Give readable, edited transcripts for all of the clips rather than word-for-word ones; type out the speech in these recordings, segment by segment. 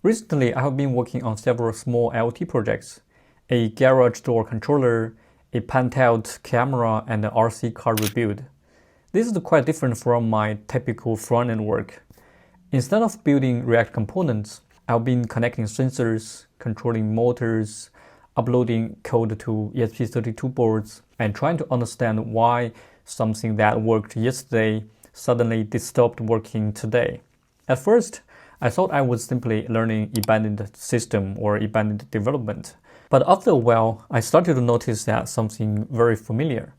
Recently, I have been working on several small IoT projects, a garage door controller, a pan-tilt camera, and an RC car rebuild. This is quite different from my typical front-end work. Instead of building React components, I've been connecting sensors, controlling motors, uploading code to ESP32 boards, and trying to understand why something that worked yesterday suddenly stopped working today. At first, I thought I was simply learning abandoned system or abandoned development. But after a while, I started to notice that something very familiar.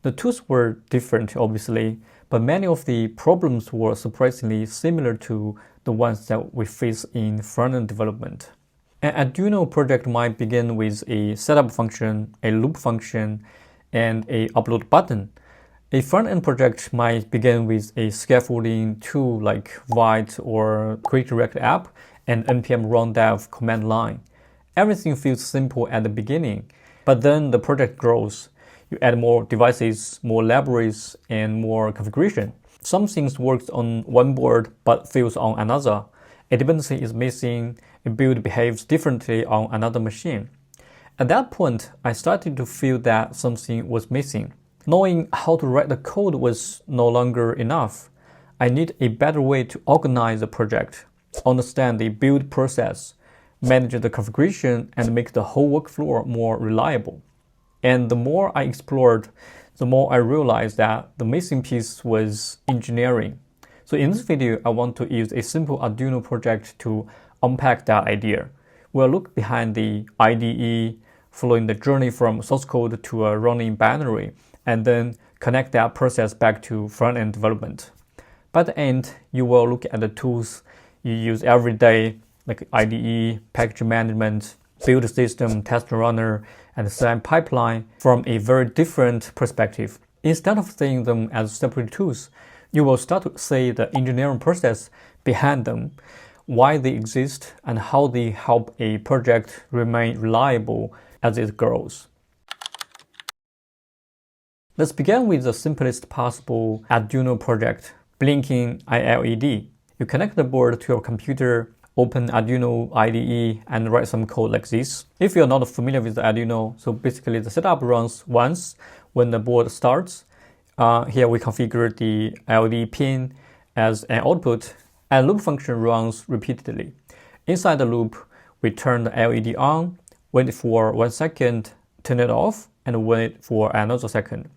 The tools were different, obviously, but many of the problems were surprisingly similar to the ones that we face in front-end development. An Arduino project might begin with a setup function, a loop function, and a upload button. A front-end project might begin with a scaffolding tool like Vite or Create React App and npm run dev command line. Everything feels simple at the beginning, but then the project grows. You add more devices, more libraries, and more configuration. Some things work on one board but fails on another. A dependency is missing, a build behaves differently on another machine. At that point, I started to feel that something was missing. Knowing how to write the code was no longer enough. I need a better way to organize the project, understand the build process, manage the configuration, and make the whole workflow more reliable. And the more I explored, the more I realized that the missing piece was engineering. So in this video, I want to use a simple Arduino project to unpack that idea. We'll look behind the IDE, following the journey from source code to a running binary, and then connect that process back to front-end development. By the end, you will look at the tools you use every day, like IDE, package management, build system, test runner, and CI pipeline from a very different perspective. Instead of seeing them as separate tools, you will start to see the engineering process behind them, why they exist, and how they help a project remain reliable as it grows. Let's begin with the simplest possible Arduino project, blinking LED. You connect the board to your computer, open Arduino IDE, and write some code like this. If you're not familiar with the Arduino, so basically the setup runs once when the board starts. Here we configure the LED pin as an output, and loop function runs repeatedly. Inside the loop, we turn the LED on, wait for 1 second, turn it off, and wait for another second.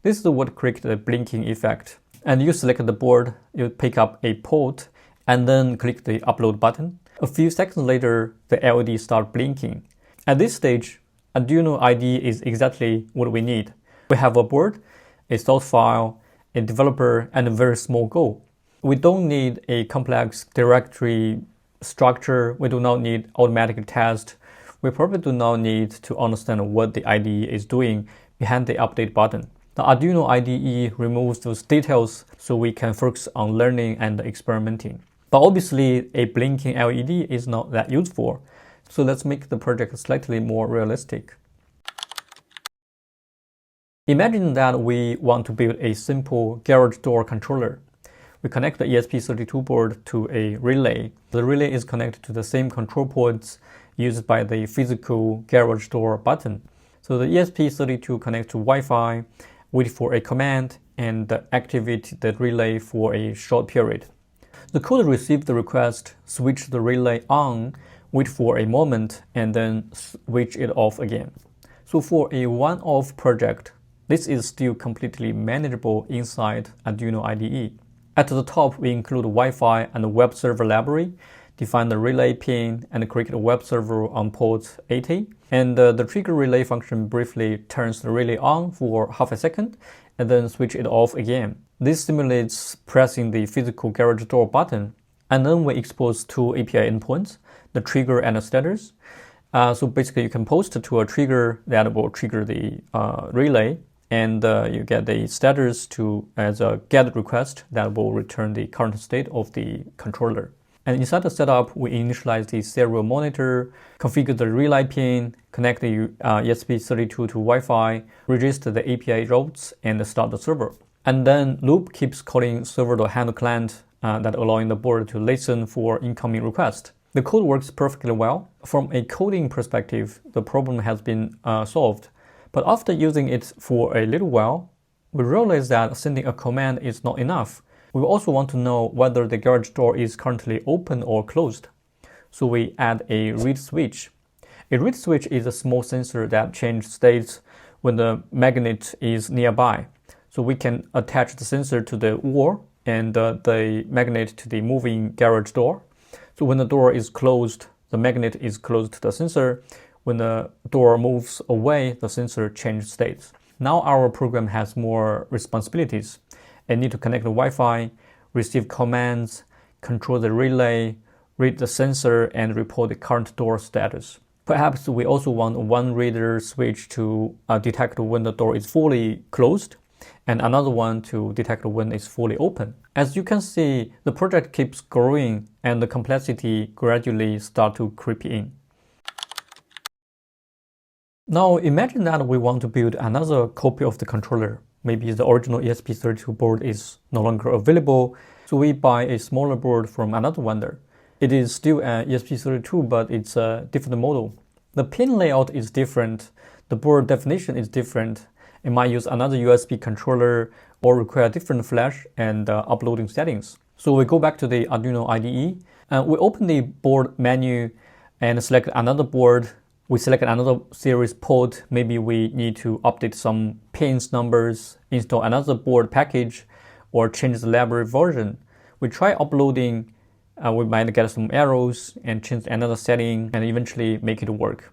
This is what creates the blinking effect. And you select the board, you pick up a port, and then click the upload button. A few seconds later, the LED starts blinking. At this stage, Arduino IDE is exactly what we need. We have a board, a source file, a developer, and a very small goal. We don't need a complex directory structure. We do not need automatic test. We probably do not need to understand what the IDE is doing behind the update button. The Arduino IDE removes those details so we can focus on learning and experimenting. But obviously, a blinking LED is not that useful, so let's make the project slightly more realistic. Imagine that we want to build a simple garage door controller. We connect the ESP32 board to a relay. The relay is connected to the same control ports used by the physical garage door button. So the ESP32 connects to Wi-Fi, wait for a command, and activate the relay for a short period. The code receives the request, switch the relay on, wait for a moment, and then switch it off again. So for a one-off project, this is still completely manageable inside Arduino IDE. At the top, we include Wi-Fi and the web server library, define the relay pin, and create a web server on port 80. And the trigger relay function briefly turns the relay on for half a second and then switch it off again. This simulates pressing the physical garage door button. And then we expose two API endpoints, the trigger and the status. So basically you can post to a trigger that will trigger the relay, and you get the status as a get request that will return the current state of the controller. And inside the setup, we initialize the serial monitor, configure the relay pin, connect the ESP32 to Wi-Fi, register the API routes, and start the server. And then loop keeps calling server.handle client that allowing the board to listen for incoming request. The code works perfectly well. From a coding perspective, the problem has been solved. But after using it for a little while, we realize that sending a command is not enough. We also want to know whether the garage door is currently open or closed. So we add a read switch. A read switch is a small sensor that changes states when the magnet is nearby. So we can attach the sensor to the wall and the magnet to the moving garage door. So when the door is closed, the magnet is close to the sensor. When the door moves away, the sensor changes states. Now our program has more responsibilities. It needs to connect the Wi-Fi, receive commands, control the relay, read the sensor, and report the current door status. Perhaps we also want one reader switch to detect when the door is fully closed, and another one to detect when it's fully open. As you can see, the project keeps growing and the complexity gradually starts to creep in. Now imagine that we want to build another copy of the controller. Maybe the original ESP32 board is no longer available, so we buy a smaller board from another vendor. It is still an ESP32, but it's a different model. The pin layout is different, the board definition is different. It might use another USB controller or require different flash and uploading settings. So we go back to the Arduino IDE, and we open the board menu and select another board. We select another series port. Maybe we need to update some pins numbers, install another board package, or change the library version. We try uploading, we might get some errors and change another setting and eventually make it work.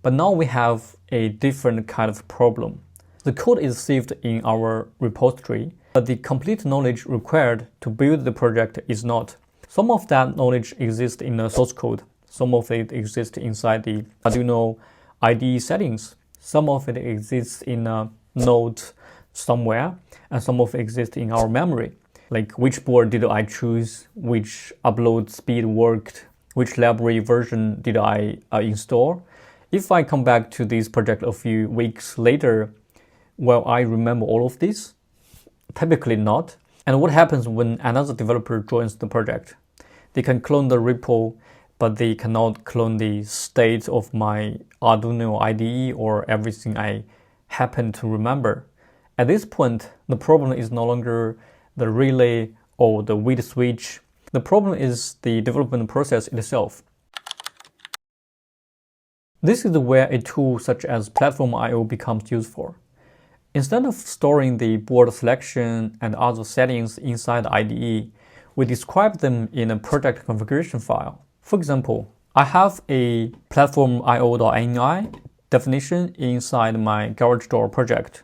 But now we have a different kind of problem. The code is saved in our repository, but the complete knowledge required to build the project is not. Some of that knowledge exists in the source code. Some of it exists inside the Arduino IDE settings. Some of it exists in a node somewhere, and some of it exists in our memory. Like which board did I choose, which upload speed worked, which library version did I install. If I come back to this project a few weeks later, will I remember all of this? Typically not. And what happens when another developer joins the project? They can clone the repo, but they cannot clone the state of my Arduino IDE or everything I happen to remember. At this point, the problem is no longer the relay or the read switch. The problem is the development process itself. This is where a tool such as PlatformIO becomes useful. Instead of storing the board selection and other settings inside the IDE, we describe them in a project configuration file. For example, I have a PlatformIO.ini definition inside my garage door project.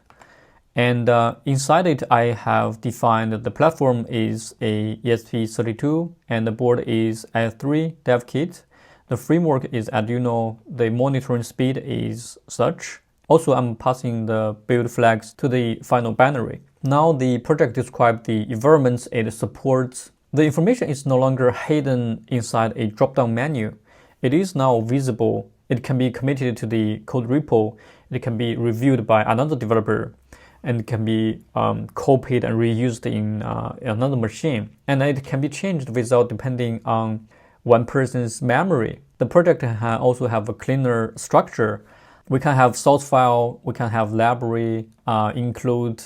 And inside it, I have defined that the platform is a ESP32 and the board is i3 dev kit. The framework is Arduino. The monitoring speed is such. Also, I'm passing the build flags to the final binary. Now the project describes the environments it supports. The information is no longer hidden inside a drop-down menu. It is now visible. It can be committed to the code repo. It can be reviewed by another developer, and it can be copied and reused in another machine. And it can be changed without depending on one person's memory. The project can also have a cleaner structure. We can have source file, we can have library, include,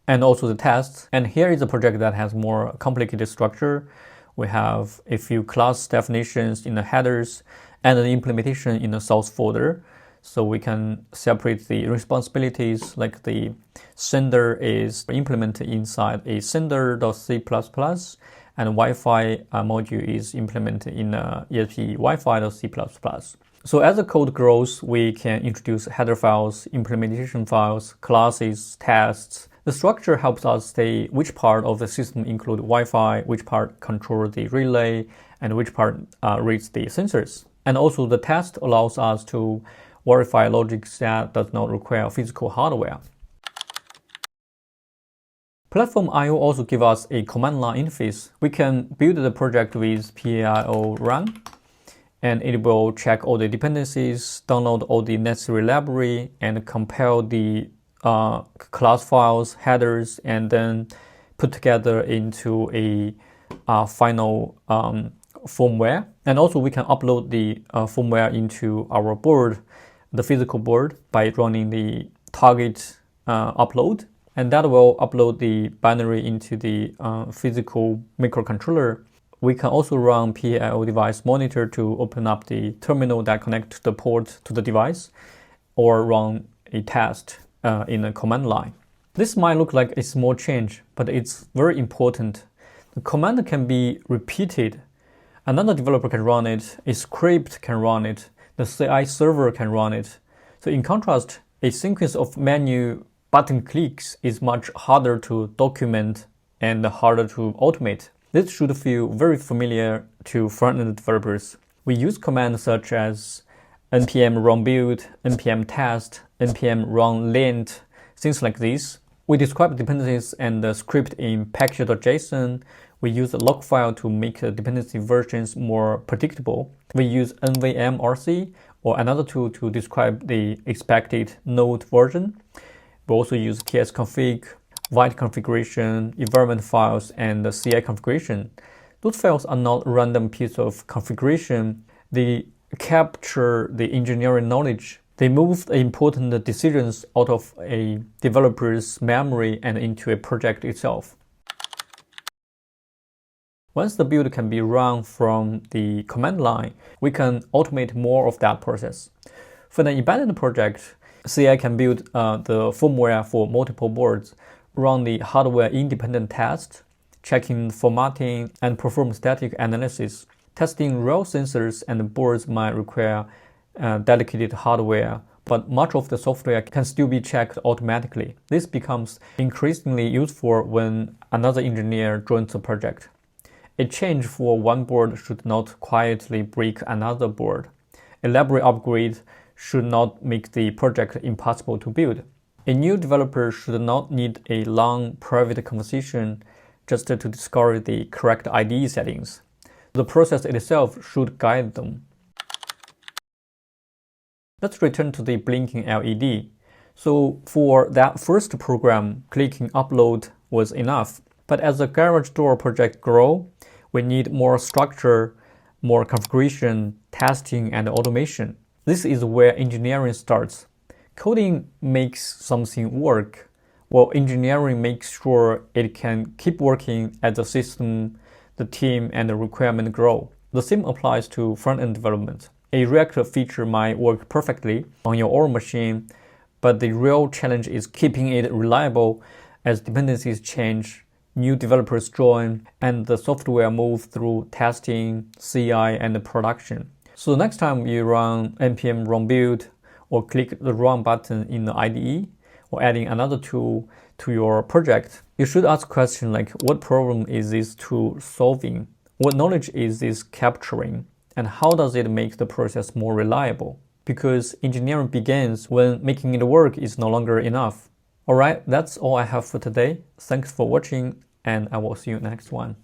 and also the tests. And here is a project that has more complicated structure. We have a few class definitions in the headers and an implementation in the source folder. So we can separate the responsibilities, like the sender is implemented inside a sender.c++, and Wi-Fi module is implemented in ESP Wi-Fi.c++. So as the code grows, we can introduce header files, implementation files, classes, tests. The structure helps us say which part of the system include Wi-Fi, which part control the relay, and which part reads the sensors. And also the test allows us to verify logic that does not require physical hardware. PlatformIO also gives us a command line interface. We can build the project with PAIO run, and it will check all the dependencies, download all the necessary library, and compile the class files, headers, and then put together into a final firmware, and also we can upload the firmware into our board, the physical board, by running the target upload, and that will upload the binary into the physical microcontroller. We can also run PIO device monitor to open up the terminal that connects the port to the device, or run a test in a command line. This might look like a small change, but it's very important. The command can be repeated. Another developer can run it, a script can run it, the CI server can run it. So in contrast, a sequence of menu button clicks is much harder to document and harder to automate. This should feel very familiar to front-end developers. We use commands such as npm run build, npm test, npm run lint, things like this. We describe dependencies and the script in package.json. We use a log file to make the dependency versions more predictable. We use nvmrc or another tool to describe the expected node version. We also use tsconfig, Vite configuration, environment files, and the CI configuration. Those files are not random pieces of configuration. They capture the engineering knowledge. They move the important decisions out of a developer's memory and into a project itself. Once the build can be run from the command line, we can automate more of that process. For an embedded project, CI can build the firmware for multiple boards, run the hardware-independent test, checking formatting, and perform static analysis. Testing real sensors and boards might require dedicated hardware, but much of the software can still be checked automatically. This becomes increasingly useful when another engineer joins the project. A change for one board should not quietly break another board. Elaborate upgrade should not make the project impossible to build. A new developer should not need a long private conversation just to discover the correct IDE settings. The process itself should guide them. Let's return to the blinking LED. So for that first program, clicking upload was enough. But as the garage door project grows, we need more structure, more configuration, testing, and automation. This is where engineering starts. Coding makes something work, while engineering makes sure it can keep working as the system, the team, and the requirement grow. The same applies to front-end development. A React feature might work perfectly on your own machine, but the real challenge is keeping it reliable as dependencies change, new developers join, and the software moves through testing, CI, and production. So next time you run npm run build, or click the run button in the IDE, or adding another tool to your project, you should ask questions like, what problem is this tool solving? What knowledge is this capturing? And how does it make the process more reliable? Because engineering begins when making it work is no longer enough. Alright, that's all I have for today. Thanks for watching, and I will see you next one.